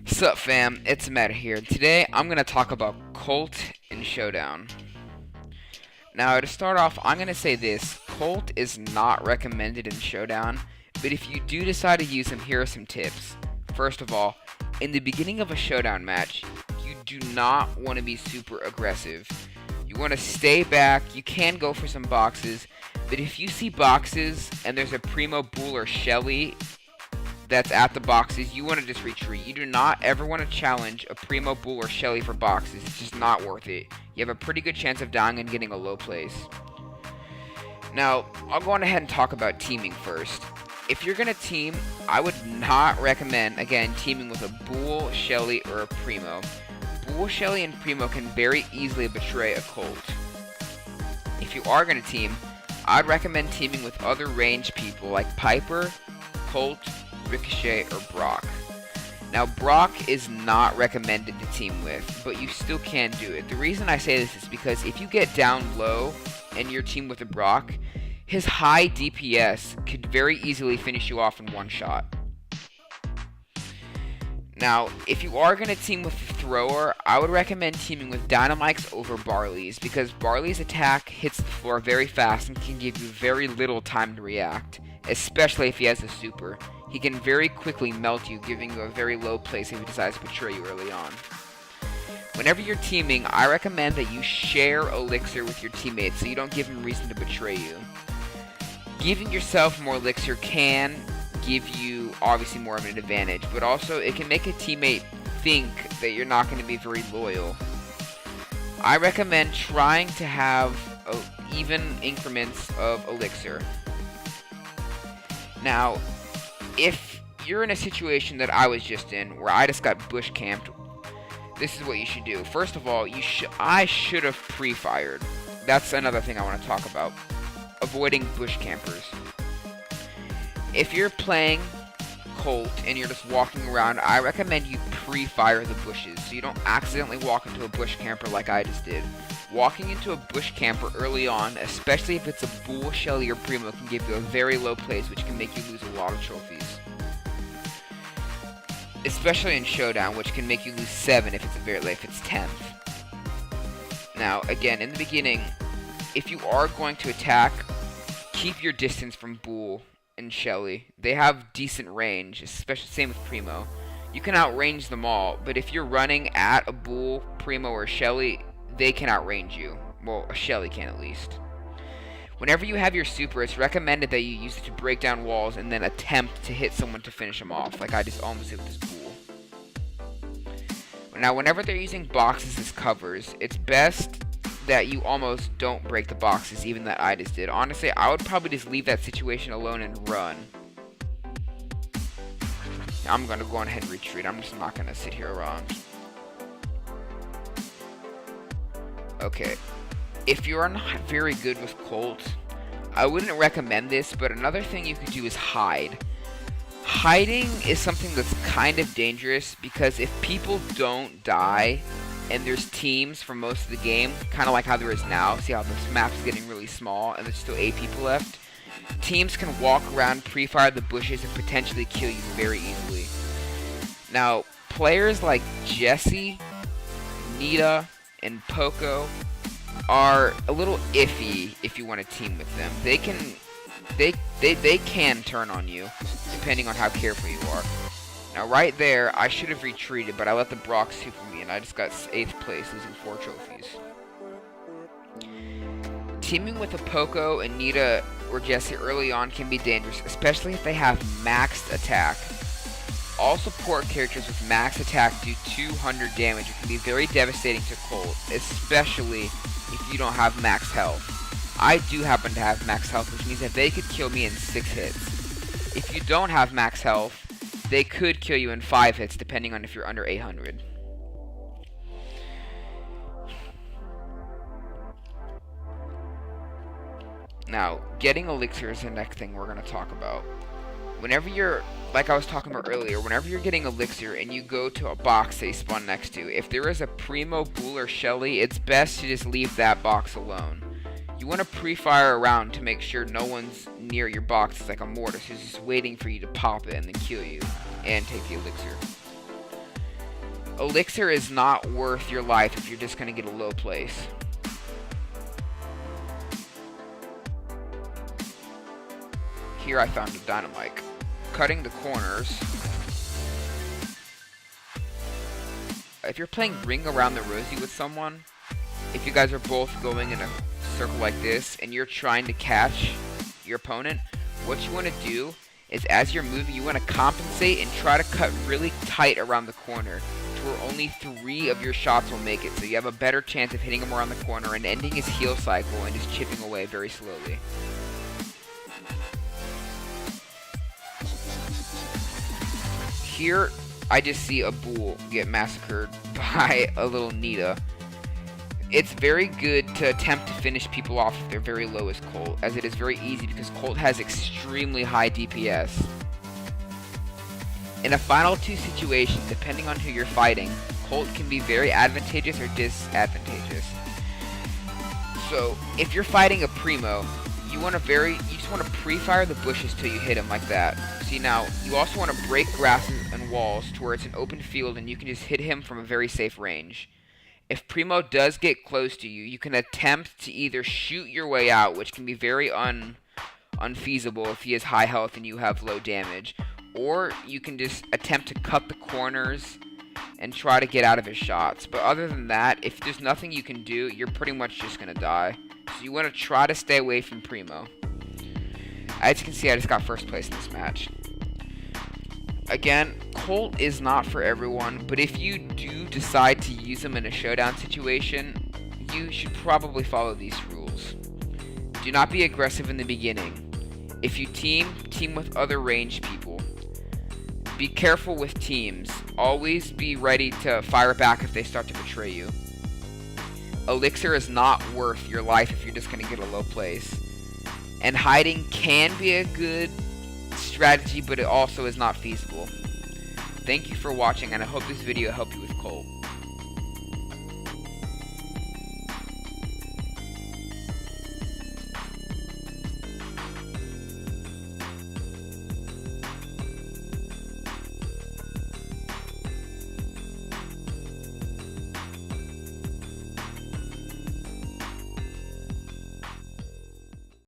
Sup fam, it's Matt here. Today I'm going to talk about Colt and Showdown. Now to start off, I'm going to say this. Colt is not recommended in Showdown, but if you do decide to use him, here are some tips. First of all, in the beginning of a Showdown match, you do not want to be super aggressive. You want to stay back, you can go for some boxes, but if you see boxes and there's a Primo Bull or Shelly that's at the boxes, you want to just retreat. You do not ever want to challenge a Primo Bull or Shelly for boxes. It's just not worth it. You have a pretty good chance of dying and getting a low place. Now, I'll go on ahead and talk about teaming first. If you're going to team, I would not recommend, again, teaming with a Bull, Shelly, or a Primo. Bull, Shelly, and Primo can very easily betray a Colt. If you are going to team, I'd recommend teaming with other ranged people like Piper, Colt, Ricochet, or Brock. Now, Brock is not recommended to team with, but you still can do it. The reason I say this is because if you get down low and you're teamed with a Brock, his high DPS could very easily finish you off in one shot. Now, if you are going to team with the thrower, I would recommend teaming with Dynamikes over Barley's, because Barley's attack hits the floor very fast and can give you very little time to react, especially if he has a super. He can very quickly melt you, giving you a very low place if he decides to betray you early on. Whenever you're teaming, I recommend that you share Elixir with your teammates so you don't give them reason to betray you. Giving yourself more Elixir can give you obviously more of an advantage, but also it can make a teammate think that you're not going to be very loyal. I recommend trying to have even increments of Elixir. Now, if you're in a situation that I was just in, where I just got bush camped, this is what you should do. First of all, I should have pre-fired. That's another thing I want to talk about. Avoiding bush campers. If you're playing Colt and you're just walking around, I recommend you pre-fire the bushes so you don't accidentally walk into a bush camper like I just did. Walking into a bush camper early on, especially if it's a Bull, Shelly, or Primo, can give you a very low place, which can make you lose a lot of trophies. Especially in Showdown, which can make you lose 7 if it's very late, if it's 10th. Now, again, in the beginning, if you are going to attack, keep your distance from Bull and Shelly. They have decent range, especially same with Primo. You can outrange them all, but if you're running at a Bull, Primo, or Shelly, they can outrange you. Well, a Shelly can at least. Whenever you have your super, it's recommended that you use it to break down walls and then attempt to hit someone to finish them off, like I just almost did with this Bull. Now, whenever they're using boxes as covers, it's best that you almost don't break the boxes, even that I just did. Honestly, I would probably just leave that situation alone and run. Now, I'm going to go on ahead and retreat. I'm just not going to sit here around. Okay, if you're not very good with Colt, I wouldn't recommend this, but another thing you could do is hide. Hiding is something that's kind of dangerous because if people don't die and there's teams for most of the game, kind of like how there is now, see how this map's getting really small and there's still 8 people left, teams can walk around, pre-fire the bushes, and potentially kill you very easily. Now, players like Jesse, Nita, and Poco are a little iffy if you want to team with them. They can turn on you depending on how careful you are. Now right there, I should have retreated, but I let the Brock super me and I just got 8th place, losing 4 trophies. Teaming with a Poco, and Nita, or Jesse early on can be dangerous, especially if they have maxed attack. All support characters with max attack do 200 damage. It can be very devastating to Colt, especially if you don't have max health. I do happen to have max health, which means that they could kill me in 6 hits. If you don't have max health, they could kill you in 5 hits, depending on if you're under 800. Now, getting elixir is the next thing we're going to talk about. Whenever you're, like I was talking about earlier, whenever you're getting elixir and you go to a box they spawn next to, if there is a Primo, Bull, or Shelly, it's best to just leave that box alone. You want to pre-fire around to make sure no one's near your box. It's like a mortis who's just waiting for you to pop it and then kill you and take the elixir. Elixir is not worth your life if you're just going to get a low place. Here I found a dynamite. Cutting the corners. If you're playing Ring Around the Rosie with someone, if you guys are both going in a circle like this and you're trying to catch your opponent, what you want to do is as you're moving, you want to compensate and try to cut really tight around the corner to where only 3 of your shots will make it, so you have a better chance of hitting him around the corner and ending his heal cycle and just chipping away very slowly. Here, I just see a bull get massacred by a little Nita. It's very good to attempt to finish people off if they're very low as Colt, as it is very easy because Colt has extremely high DPS. In a final 2 situation, depending on who you're fighting, Colt can be very advantageous or disadvantageous. So, if you're fighting a Primo, you just want to pre-fire the bushes till you hit him like that. See, now, you also want to break grasses and walls to where it's an open field and you can just hit him from a very safe range. If Primo does get close to you, you can attempt to either shoot your way out, which can be very unfeasible if he has high health and you have low damage, or you can just attempt to cut the corners and try to get out of his shots. But other than that, if there's nothing you can do, you're pretty much just going to die. So you want to try to stay away from Primo. As you can see, I just got first place in this match. Again, Colt is not for everyone, but if you do decide to use him in a showdown situation, you should probably follow these rules. Do not be aggressive in the beginning. If you team with other ranged people. Be careful with teams. Always be ready to fire back if they start to betray you. Elixir is not worth your life if you're just going to get a low place. And hiding can be a good strategy, but it also is not feasible. Thank you for watching, and I hope this video helped you with Colt.